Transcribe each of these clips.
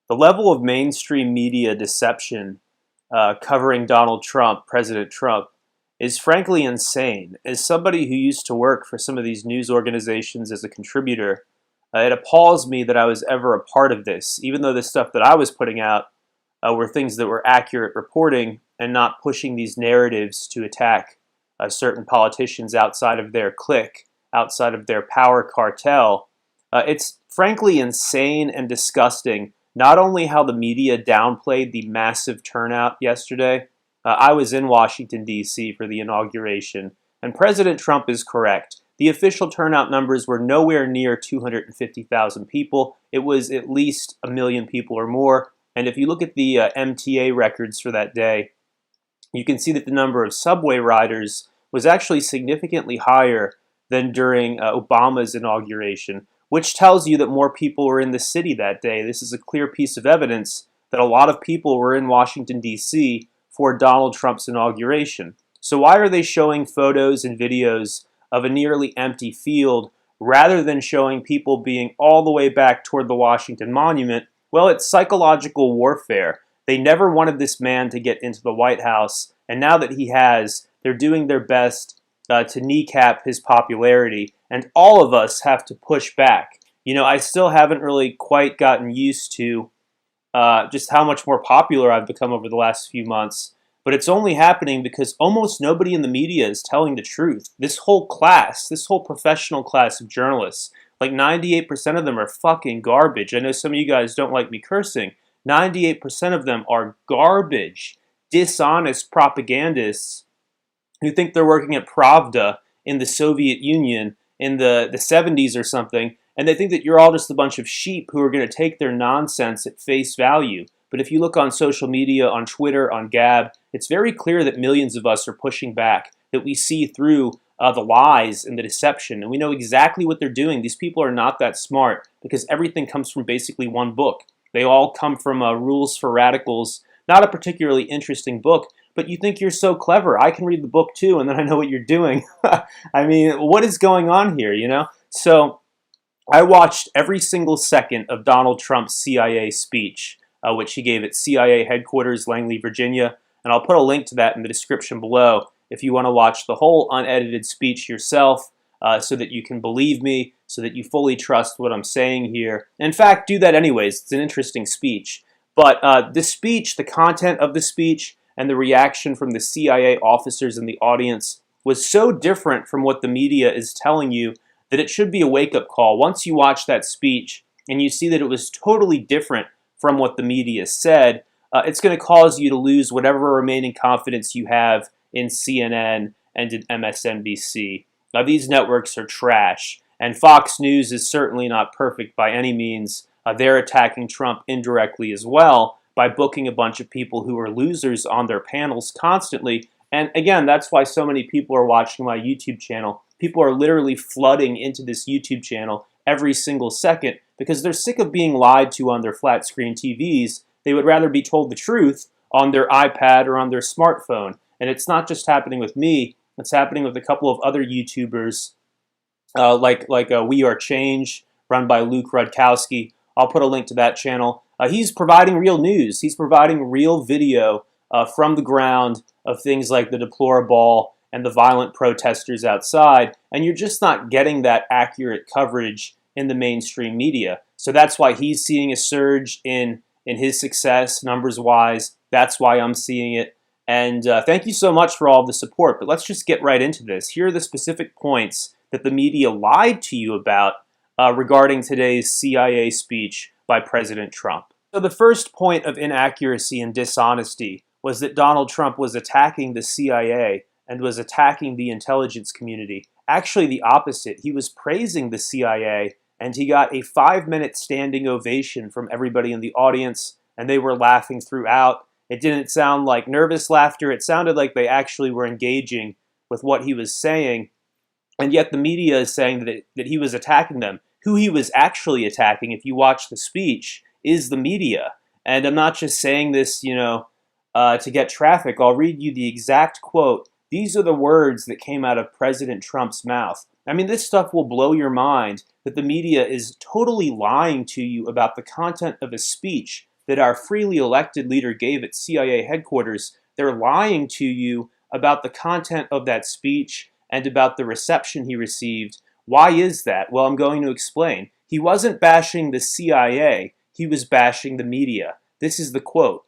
The level of mainstream media deception covering Donald Trump, President Trump, is frankly insane. As somebody who used to work for some of these news organizations as a contributor, it appalls me that I was ever a part of this, even though the stuff that I was putting out were things that were accurate reporting and not pushing these narratives to attack certain politicians outside of their clique, outside of their power cartel. It's frankly insane and disgusting, not only how the media downplayed the massive turnout yesterday. I was in Washington, D.C. for the inauguration, and President Trump is correct. The official turnout numbers were nowhere near 250,000 people. It was at least 1 million people or more. And if you look at the MTA records for that day, you can see that the number of subway riders was actually significantly higher than during Obama's inauguration, which tells you that more people were in the city that day. This is a clear piece of evidence that a lot of people were in Washington, D.C. for Donald Trump's inauguration. So why are they showing photos and videos of a nearly empty field rather than showing people being all the way back toward the Washington Monument? Well, it's psychological warfare. They never wanted this man to get into the White House, and now that he has, they're doing their best to kneecap his popularity, and all of us have to push back. You know, I still haven't really quite gotten used to just how much more popular I've become over the last few months, but it's only happening because almost nobody in the media is telling the truth. This whole class, this whole professional class of journalists, like 98% of them are fucking garbage. I know some of you guys don't like me cursing. 98% of them are garbage, dishonest propagandists who think they're working at Pravda in the Soviet Union in the 70s or something, and they think that you're all just a bunch of sheep who are going to take their nonsense at face value. But if you look on social media, on Twitter, on Gab, it's very clear that millions of us are pushing back, that we see through the lies and the deception, and we know exactly what they're doing. These people are not that smart because everything comes from basically one book. They all come from Rules for Radicals, not a particularly interesting book, but you think you're so clever. I can read the book too, and then I know what you're doing. I mean, what is going on here, you know? So I watched every single second of Donald Trump's CIA speech, which he gave at CIA headquarters, Langley, Virginia, and I'll put a link to that in the description below if you want to watch the whole unedited speech yourself, so that you can believe me, so that you fully trust what I'm saying here. In fact, do that anyways. It's an interesting speech. But the speech, the content of the speech, and the reaction from the CIA officers in the audience was so different from what the media is telling you that it should be a wake-up call. Once you watch that speech and you see that it was totally different from what the media said, it's going to cause you to lose whatever remaining confidence you have in CNN and in MSNBC. Now, these networks are trash, and Fox News is certainly not perfect by any means. They're attacking Trump indirectly as well by booking a bunch of people who are losers on their panels constantly. And again, that's why so many people are watching my YouTube channel. People are literally flooding into this YouTube channel every single second because they're sick of being lied to on their flat screen TVs. They would rather be told the truth on their iPad or on their smartphone. And it's not just happening with me. It's happening with a couple of other YouTubers like We Are Change, run by Luke Rudkowski. I'll put a link to that channel. He's providing real news. He's providing real video from the ground of things like the deplorable and the violent protesters outside, and you're just not getting that accurate coverage in the mainstream media. So that's why he's seeing a surge in his success numbers-wise. That's why I'm seeing it. And thank you so much for all the support, but let's just get right into this. Here are the specific points that the media lied to you about regarding today's CIA speech by President Trump. So the first point of inaccuracy and dishonesty was that Donald Trump was attacking the CIA and was attacking the intelligence community. Actually, the opposite. He was praising the CIA, and he got a 5-minute standing ovation from everybody in the audience, and they were laughing throughout. It didn't sound like nervous laughter. It sounded like they actually were engaging with what he was saying, and yet the media is saying that he was attacking them. Who he was actually attacking, if you watch the speech, is the media. And I'm not just saying this, to get traffic. I'll read you the exact quote. These are the words that came out of President Trump's mouth. I mean, this stuff will blow your mind that the media is totally lying to you about the content of a speech that our freely elected leader gave at CIA headquarters, they're lying to you about the content of that speech and about the reception he received. Why is that? Well, I'm going to explain. He wasn't bashing the CIA, he was bashing the media. This is the quote.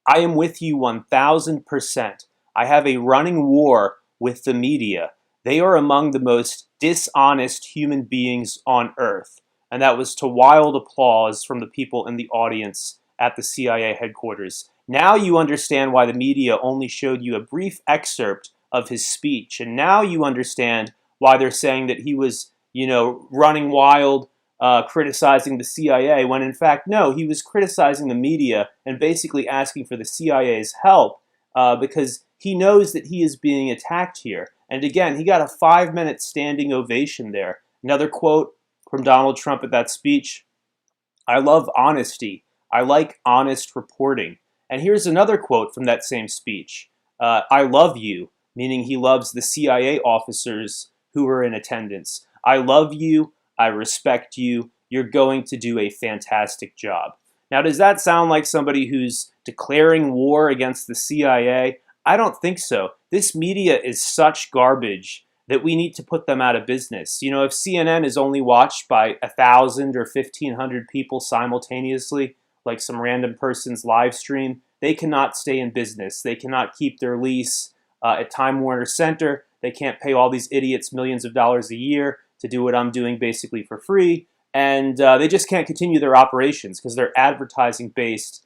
"I am with you 1000%. I have a running war with the media. They are among the most dishonest human beings on earth." And that was to wild applause from the people in the audience at the CIA headquarters. Now you understand why the media only showed you a brief excerpt of his speech. And now you understand why they're saying that he was, running wild, criticizing the CIA, when in fact, no, he was criticizing the media and basically asking for the CIA's help because he knows that he is being attacked here. And again, he got a 5-minute standing ovation there. Another quote from Donald Trump at that speech: "I love honesty. I like honest reporting." And here's another quote from that same speech. "I love you," meaning he loves the CIA officers who were in attendance. "I love you. I respect you. You're going to do a fantastic job." Now, does that sound like somebody who's declaring war against the CIA? I don't think so. This media is such garbage that we need to put them out of business. If CNN is only watched by 1,000 or 1,500 people simultaneously, like some random person's live stream, they cannot stay in business. They cannot keep their lease at Time Warner Center. They can't pay all these idiots millions of dollars a year to do what I'm doing basically for free. And they just can't continue their operations because they're advertising-based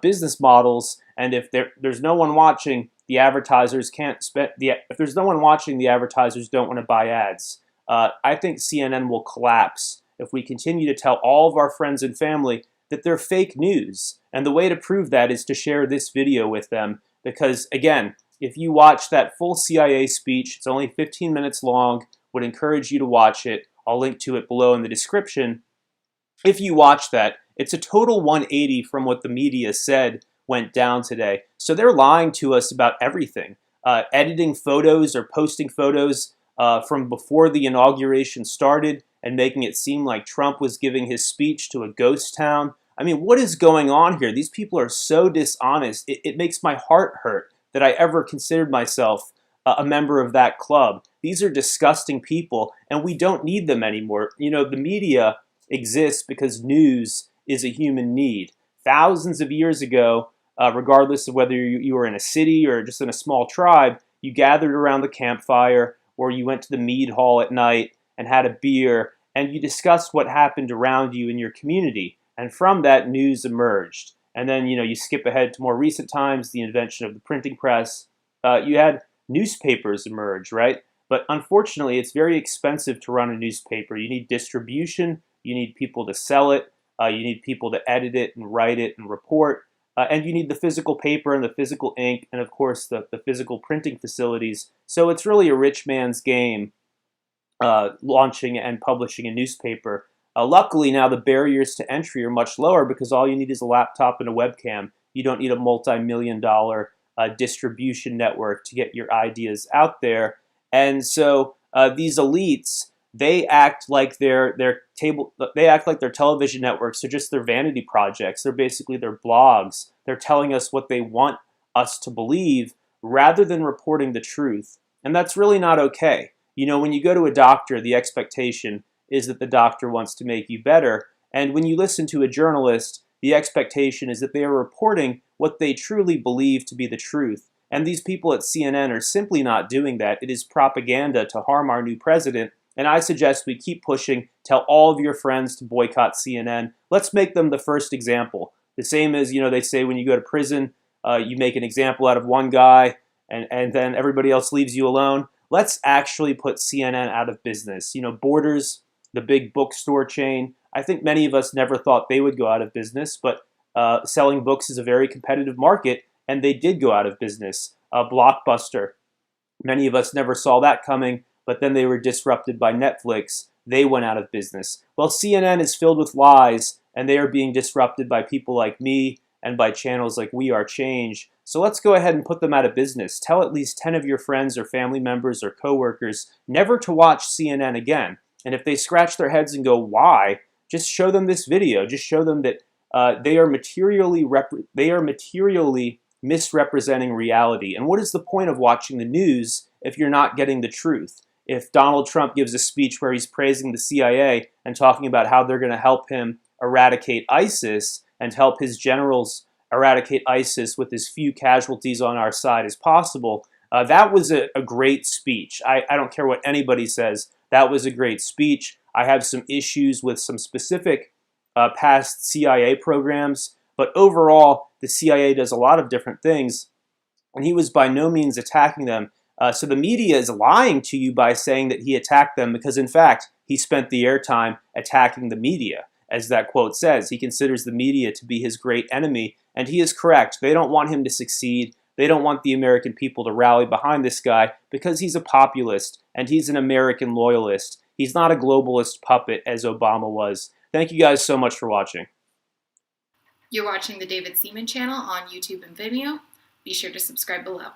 business models. And if there's no one watching, the advertisers can't spend. If there's no one watching, the advertisers don't want to buy ads. I think CNN will collapse if we continue to tell all of our friends and family that they're fake news. And the way to prove that is to share this video with them. Because again, if you watch that full CIA speech, it's only 15 minutes long, would encourage you to watch it. I'll link to it below in the description. If you watch that, it's a total 180 from what the media said went down today. So they're lying to us about everything. Editing photos or posting photos from before the inauguration started and making it seem like Trump was giving his speech to a ghost town. I mean, what is going on here? These people are so dishonest. It makes my heart hurt that I ever considered myself a member of that club. These are disgusting people, and we don't need them anymore. The media exists because news is a human need. Thousands of years ago, regardless of whether you were in a city or just in a small tribe, you gathered around the campfire or you went to the mead hall at night and had a beer, and you discussed what happened around you in your community. And from that, news emerged. And then, you skip ahead to more recent times, the invention of the printing press. You had newspapers emerge, right? But unfortunately, it's very expensive to run a newspaper. You need distribution, you need people to sell it, you need people to edit it and write it and report, and you need the physical paper and the physical ink and, of course, the physical printing facilities. So it's really a rich man's game launching and publishing a newspaper. Luckily, now the barriers to entry are much lower because all you need is a laptop and a webcam. You don't need a multi-million-dollar distribution network to get your ideas out there. And so these elites, they act like their television networks are just their vanity projects. They're basically their blogs. They're telling us what they want us to believe rather than reporting the truth. And that's really not okay. When you go to a doctor, the expectation is that the doctor wants to make you better. And when you listen to a journalist, the expectation is that they are reporting what they truly believe to be the truth. And these people at CNN are simply not doing that. It is propaganda to harm our new president. And I suggest we keep pushing. Tell all of your friends to boycott CNN. Let's make them the first example. The same as, they say when you go to prison, you make an example out of one guy and then everybody else leaves you alone. Let's actually put CNN out of business. Borders, the big bookstore chain, I think many of us never thought they would go out of business, but selling books is a very competitive market, and they did go out of business. Blockbuster, many of us never saw that coming, but then they were disrupted by Netflix. They went out of business. Well, CNN is filled with lies, and they are being disrupted by people like me and by channels like We Are Change. So let's go ahead and put them out of business. Tell at least 10 of your friends or family members or coworkers never to watch CNN again. And if they scratch their heads and go, why? Just show them this video. Just show them that they are materially misrepresenting reality. And what is the point of watching the news if you're not getting the truth? If Donald Trump gives a speech where he's praising the CIA and talking about how they're going to help him eradicate ISIS and help his generals eradicate ISIS with as few casualties on our side as possible, that was a great speech. I don't care what anybody says. That was a great speech. I have some issues with some specific past CIA programs, but overall, the CIA does a lot of different things, and he was by no means attacking them. So the media is lying to you by saying that he attacked them because, in fact, he spent the airtime attacking the media. As that quote says, he considers the media to be his great enemy, and he is correct. They don't want him to succeed. They don't want the American people to rally behind this guy because he's a populist and he's an American loyalist. He's not a globalist puppet as Obama was. Thank you guys so much for watching. You're watching the David Seaman channel on YouTube and Vimeo. Be sure to subscribe below.